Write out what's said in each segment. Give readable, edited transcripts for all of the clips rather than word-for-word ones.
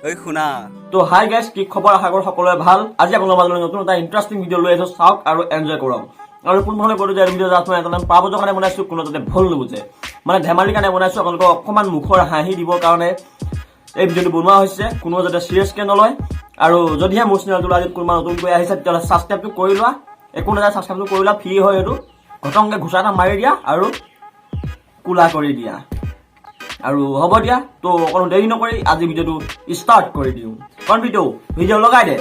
ঐ শুনা তো হাই গাইজ, কি খবৰ? আশা কৰোঁ সকলোৱে ভাল। আজি আপোনালোকৰ মাজলৈ নতুন এটা ইণ্টাৰেষ্টিং ভিডিঅ' লৈ আহিছোঁ, চাওক আৰু এনজয় কৰক। আৰু পোনপ্ৰথমে ক'লো যে ভিডিঅ' আপোনালোকে পাবজৰ কাৰণে বনাইছোঁ, কোনো যাতে ভুল নুবুজে, মানে ধেমালিৰ কাৰণে বনাইছোঁ, আপোনালোকক অকণমান মুখৰ হাঁহি দিবৰ কাৰণে এই ভিডিঅ'টো বনোৱা হৈছে, কোনো যাতে চিৰিয়াছকৈ নলয়। আৰু যদিহে মোৰ চেনেলটো আজি কোনোবা নতুনকৈ আহিছে তেতিয়াহ'লে ছাবস্ক্ৰাইবটো কৰি লোৱা, একো নাযায়, ছাবস্ক্ৰাইবটো কৰি লোৱা, ফ্ৰী হয় এইটো, ঘটংকৈ ঘোচা এটা মাৰি দিয়া আৰু কোলা কৰি দিয়া। আৰু হ'ব দিয়া, তো অকণো দেৰি নকৰি আজি ভিডিঅ'টো ষ্টাৰ্ট কৰি দিওঁ। কাৰণ ভিডিঅ' লগাই দে।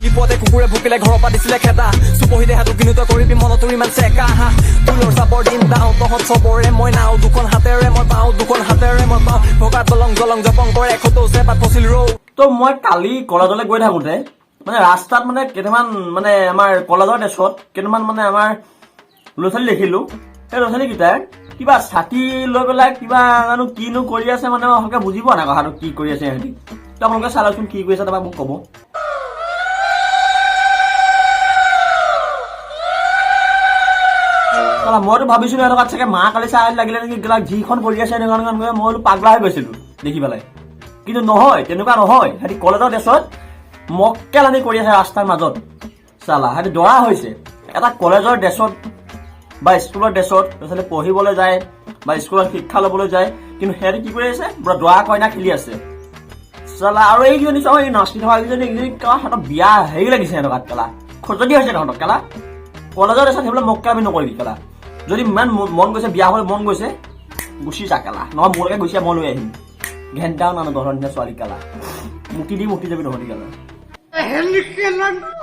বিপদে কুকুৰে ভুকিলে ঘৰৰ পৰা দিছিলে খেদা, চুপহিলে হাতো কিনোত কৰিবি মনতো ইমান চেকা হা। ফুলৰ চাপৰ দিন দাও তহঁত চবৰে মই নাও, দুখন হাতেৰে মই পাওঁ, দুখন হাতেৰে মই পাওঁ, ভগা দলং জলং জপং কৰে এশতৌছে বাট ফচিল ৰৌ। তো মই কালি কলেজলৈ গৈ থাকোঁতে মানে ৰাস্তাত মানে কেইটামান মানে আমাৰ কলেজৰ ড্ৰেছত কেইটামান মানে আমাৰ ল'ৰা ছোৱালী দেখিলোঁ। সেই ল'ৰা ছোৱালীকেইটাই কিবা ছাতি লৈ পেলাই কিবা জানো কিনো কৰি আছে, মানে ভালকৈ বুজি পোৱা নাই কথাটো কি কৰি আছে সিহঁতি। তো আপোনালোকে চাই লওকচোন কি কৰি আছে, তাৰপৰা মোক ক'ব। মইতো ভাবিছিলো এনেকুৱা চাগে মা কালি চাই লাগিলে নেকি, যিখন কৰি আছে এনেকুৱা মইতো পাগলা হৈ গৈছিলো দেখি পেলাই। কিন্তু নহয়, তেনেকুৱা নহয়, সিহঁতি কলেজৰ ড্ৰেছত মক্কেলানি কৰি আছে ৰাস্তাৰ মাজত। চালা সিহঁতি দৰা হৈছে এটা কলেজৰ ড্ৰেছত বা স্কুলৰ ড্ৰেছত ল'ৰা ছোৱালী পঢ়িবলৈ যায় বা স্কুলত শিক্ষা ল'বলৈ যায়, কিন্তু সিহঁতি কি কৰি আছে, পুৰা দৰা কইনা খেলি আছে। চালা আৰু এইকেইজনী চাওঁ, এই নাচি থকা এইকেইজনী কেলা সিহঁতৰ বিয়া হেৰি লাগিছে, সিহঁতৰ কেলা খজতি হৈছে তহঁতক কেলা। কলেজৰ ড্ৰেছত সেইবিলাক মক্কেলামি নকৰিবি কেলা। যদি ইমান মন গৈছে, বিয়া হ'বলৈ মন গৈছে, গুচি যা কেলা, নহয় মোৰলৈকে গৈছে মই লৈ আহিম। ঘেণ্টাও নানো তহঁতৰ নিচিনা ছোৱালী কেলা, মুটি দি মুটি যাবি তহঁতি কেলা।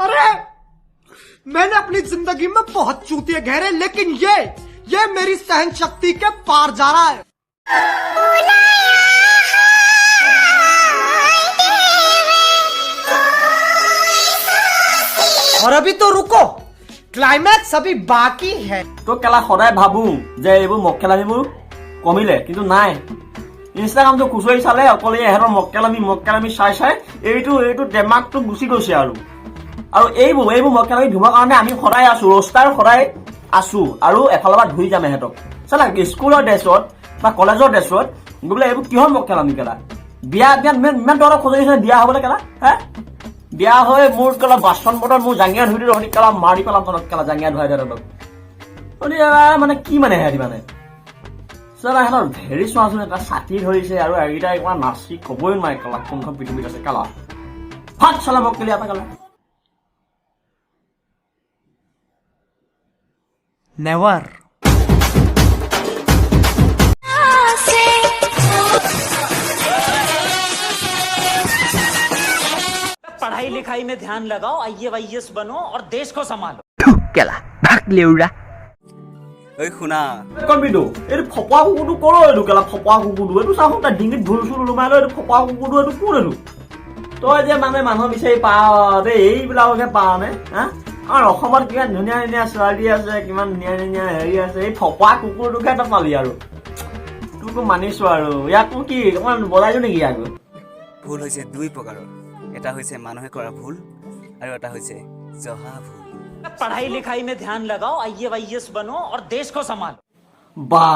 अरे मैंने अपनी जिंदगी में बहुत चूतिए घेरे, लेकिन ये मेरी सहन शक्ति के पार जा रहा है। और अभी तो रुको, क्लाइमैक्स अभी बाकी है। তো কেলা সদায় ভাবো যে এইবোৰ মক্কেলামিবোৰ কমিলে, কিন্তু নাই। ইনষ্টাগ্ৰামটো খুচৰি চালে অকলে এহেঁতৰ মক্কেলামি চাই এইটো ডেমাকটো গুচি গৈছে। আৰু এইবোৰ মক্কেলামি ধুবৰ কাৰণে আমি সদায় আছো, ৰষ্টাৰ সদায় আছো, আৰু এফালৰ পৰা ধুই যাম এহেঁতক। চালা স্কুলৰ ড্ৰেছত বা কলেজৰ ড্ৰেছত গৈ এইবোৰ কিহৰ মক্কেলামি কেলা? বিয়া ইমান তহঁতক খোজৰি বিয়া হ'বলৈ কেলা, হে বিয়া হৈ মোৰ কেলা বাচন বৰ্তন মোৰ জাঙিয়া ধুই দিলোঁ, কেলা মাৰি পেলাম তহঁতক কেলা, জাঙিয়া ধুৱাই তহঁতক মানে কি মানে সিহঁতি মানে। চালা সিহঁতৰ হেৰি চোৱাচোন, এটা ছাতি ধৰিছে আৰু এইকেইটা একবাৰ নাচি ক'বই নোৱাৰে কেলা কোনখন পৃথিৱীত আছে কেলা। ভাত চালা মক্কেলি এটা কেলা। नेवर। पढ़ाई लिखाई में ध्यान लगाओ, IAS बनो और देश को संभालो। কেলা ভাগ লেউৰা। ঐ শুনা এইটো ফপা কুকুৰটো কৰ? এইটো কেলা ফপা কুকুৰটো, এইটো চাচোন তাৰ ডিঙিত ভুল চুল ওলোমাই লৈ এইটো ফপা কুকুৰটো, এইটো কোন এইটো? তই যে মানে মানুহ বিচাৰি পাৱ দেই, এইবিলাককে পাৱ নে? হা আমাৰ অসমত কিমান ধুনীয়া ধুনীয়া ছোৱালী আছে, কিমান ধুনীয়া ধুনীয়া হেৰি আছে, এই ফপা কুকুৰটোকে তই পালি আৰু। তোকো মানিছো আৰু, ইয়াকো কি অকণমান বজাইছো নেকি? ইয়াকো ভুল হৈছে দুই প্ৰকাৰৰ, এটা হৈছে মানুহে কৰা ভুল আৰু এটা হৈছে জহা ভুল। पढ़ाई लिखाई में ध्यान लगाओ, IAS बनो और देश को संभालो। বা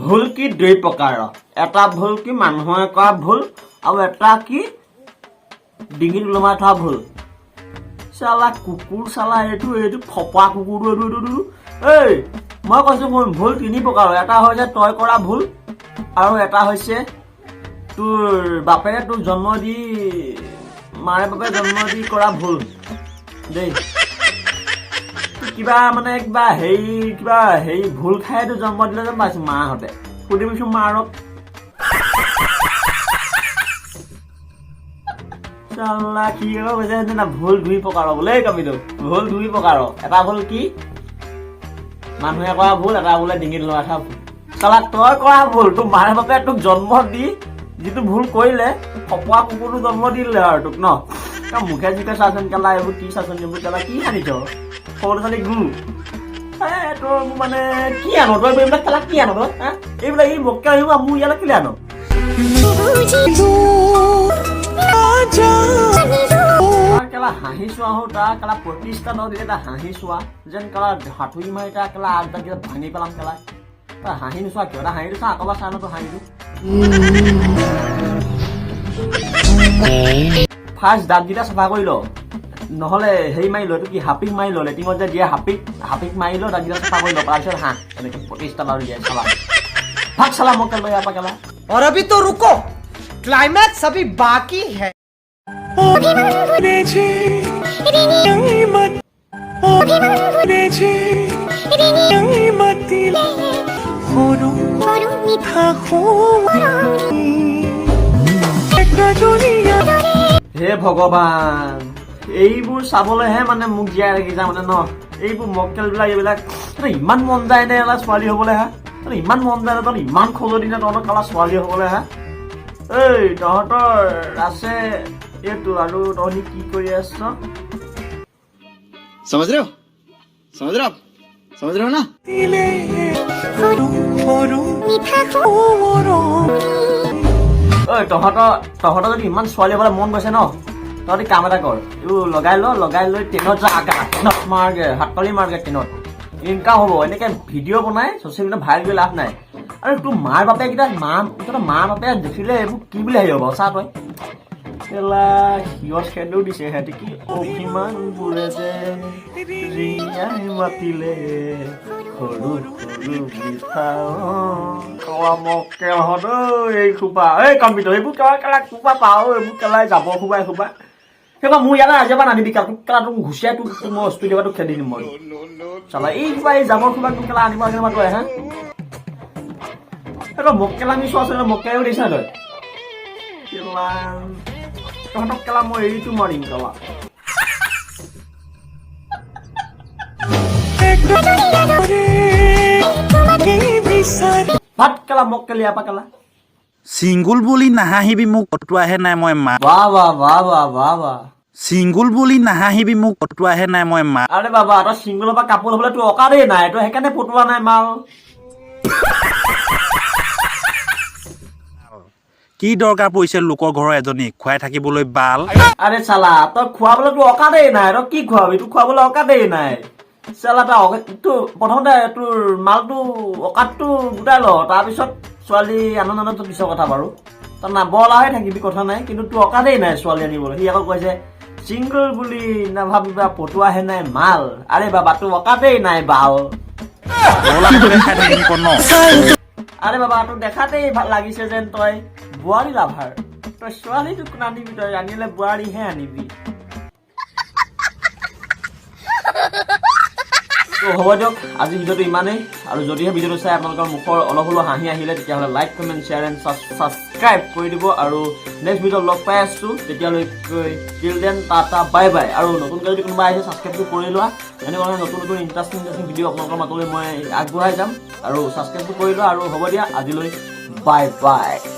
ভুল কি দুই প্ৰকাৰৰ, এটা ভুল কি মানুহে কৰা ভুল আৰু এটা কি ডিঙিত ওলমাই থোৱা ভুল। চালা কুকুৰ চালা, এইটো ফপা কুকুৰটো, এইটো এই মই কৈছো শুন, ভুল তিনি প্ৰকাৰৰ, এটা হৈছে তই কৰা ভুল আৰু এটা হৈছে তোৰ বাপেৰে তোৰ জন্ম দি মাৰে বাপে জন্ম দি কৰা ভুল দেই। কিবা হেৰি ভুল খাইতো জন্ম দিলে যেন পাইছো মাহঁতে, সুধিবিচোন মাৰক। চালা কি কৈছে না, ভুল দুই প্ৰকাৰৰ বোলে কবিটো, ভুল দুই প্ৰকাৰৰ, এটা ভুল কি মানুহে কৰা ভুল, এটা বোলে ডিঙিত লোৱা থোৱা ভুল। চালা তই কৰা ভুল, তোৰ মাৰে বাপে তোক জন্ম দি যিটো ভুল কৰিলে, ফপা কুকুৰটো জন্ম দিলে আৰু তোক ন। মুখে জিকে চাচোন কেলা, এইবোৰ কি চাচোন, এইবোৰ কেলা কি সানিছ সৰু ল'ৰা ছোৱালী গুৰু। তোৰ মানে কি আনো তই এইবিলাক কেলা, কি আনো তই? এইবিলাক এই মক্কা আহিব মোৰ ইয়ালৈ কেলে আনো? কেলা হাঁহি চোৱা হো, তাৰ কেলা প্ৰতিষ্ঠা দিলে এটা হাঁহি চোৱা যেন কেলা হাতুৰি মাৰি তাৰ কেলা আগটা কিবা ভাঙি পেলাম কেলা। তই হাঁহি নোচোৱা কিয়? এটা হাঁহিটো চা, আকৌ চাই ন তই হাঁহিটো। ফাৰ্ষ্ট দাঁতকেইটা চাফা কৰি ল নহ'লে হেৰি মাৰি ল এইটো কি হাপিক মাৰি ল লেটিঙত যে দিয়ে হাপিক মাৰি ল দাঁতকেইটা চাফা কৰি ল তাৰপিছত হাঁহ এনেকৈ 25টা লাৰু দিয়ে চালা ভাগ চালা মোক কেলা ইয়াৰ পৰা কেলা और अभी तो रुको क्लाइमैक्स अभी बाकी है হে ভগৱান এইবোৰ চাবলৈহে মানে মোক জীয়াই ৰাখিছা মানে ন এইবোৰ মক্কেলবিলাক এইবিলাক ইমান মন যায় নে এলা ছোৱালী হ'বলৈ হা ইমান মন যায় তহঁতৰ ইমান খজতি নে তহঁতৰ কালা ছোৱালী হ'বলৈ হা এই তহঁতৰ আছে এইটো আৰু তহঁতি কি কৰি আছ समझ रहे हो आप समझ रहे हो ना ঐ তহঁতৰ যদি ইমান ছোৱালী হ'বলৈ মন গৈছে ন তহঁতি কাম এটা কৰ এইবোৰ লগাই লৈ ট্ৰেইনত যা ট্ৰেইনত মাৰগে হাততালি মাৰগে ট্ৰেইনত ইনকাম হ'ব এনেকে ভিডিঅ' বনাই ছ'চিয়েল মিডিয়াত ভাইৰেল কৰি লাভ নাই আৰু তোৰ মাৰ বাপেকেইটা মাৰ বাপেকে দেখিলে এইবোৰ কি বুলি ভাবিব বাৰু চা তই কেলা সিহঁত খেলো দিছে সিহঁতে কি অভিমান বোৰে যে ৰিঙাই মাতিলে সৰু সৰু পিঠা কলা মক্কেল হত এই খোপা এই কম্পিউটাৰ এইবোৰ কেলা খোপা পাওঁ এইবোৰ কেলাই যাব খোপা সেইবা মোৰ ইয়াতে আজিৰ পৰা নানিবি কেলা তোক ঘুচিয়াই তোক মই ষ্টুডিঅ'ৰ পৰা তোক খেদি দিম মই চালা এই খোপা এই জাবৰ খোপা তোক কেলা আনিব কেনেকুৱা তই হা তই মক্কেল আমি চোৱা আছিলে মক্কেলাও দিছা তই কেলা তহঁতক কেলা মই এৰিটো মাৰিম কেলা ভাত কেলা মক্কেল ইয়াৰ পৰা কেলা চিংগুল বুলি নাহাহিবি মোক কটোৱাহে নাই মই মা বাহ চিংগুল বুলি নাহাহিবি মোক কটোৱাহে নাই মই মা আৰে বাবা তই চিংগুলৰ পৰা কাপোৰ ল'বলৈ তোৰ অকাৰেই নাই তই সেইকাৰণে পটোৱা নাই মাল কি দৰকাৰ পৰিছে লোকৰ ঘৰৰ এজনী খুৱাই থাকিবলৈ বাল আৰে চালা তই খোৱাবলৈ তোৰ অকাৰেই নাই তই কি খোৱাবি তোৰ খোৱাবলৈ অকাৰেই নাই চালা তোৰ প্ৰথমতে তোৰ মালটো অকাতটো গোটাই ল তাৰপিছত ছোৱালী আনন্দ পিছৰ কথা বাৰু তই নাবলাহে থাকিবি কথা নাই কিন্তু তোৰ অকাৰেই নাই ছোৱালী আনিবলৈ সি আকৌ কৈছে চিংগল বুলি নাভাবিবা পটোৱাহে নাই মাল আৰে বাবা তোৰ অকাতেই নাই বাল খাই থাকিম ক ন আৰে বাবা তোৰ দেখাতেই ভাল লাগিছে যেন তই বোৱাৰী লাভাৰ তই ছোৱালীটোক নানিবি তই আনিলে বোৱাৰীহে আনিবি তো হ'ব দিয়ক আজি ভিডিঅ'টো ইমানেই আৰু যদিহে ভিডিঅ'টো চাই আপোনালোকৰ মুখৰ অলপ হ'লেও হাঁহি আহিলে তেতিয়াহ'লে like comment share and subscribe কৰি দিব আৰু নেক্সট ভিডিঅ'ত লগ পাই আছোঁ তেতিয়ালৈকে till then tata bye bye আৰু নতুনকৈ যদি কোনোবা আহিছে ছাবস্ক্ৰাইবটো কৰি লোৱা এনেকুৱা নতুন ইণ্টাৰেষ্টিং ভিডিঅ' আপোনালোকৰ মাজলৈ মই আগবঢ়াই যাম আৰু ছাবস্ক্ৰাইবটো কৰি লোৱা আৰু হ'ব দিয়া আজিলৈ বাই বাই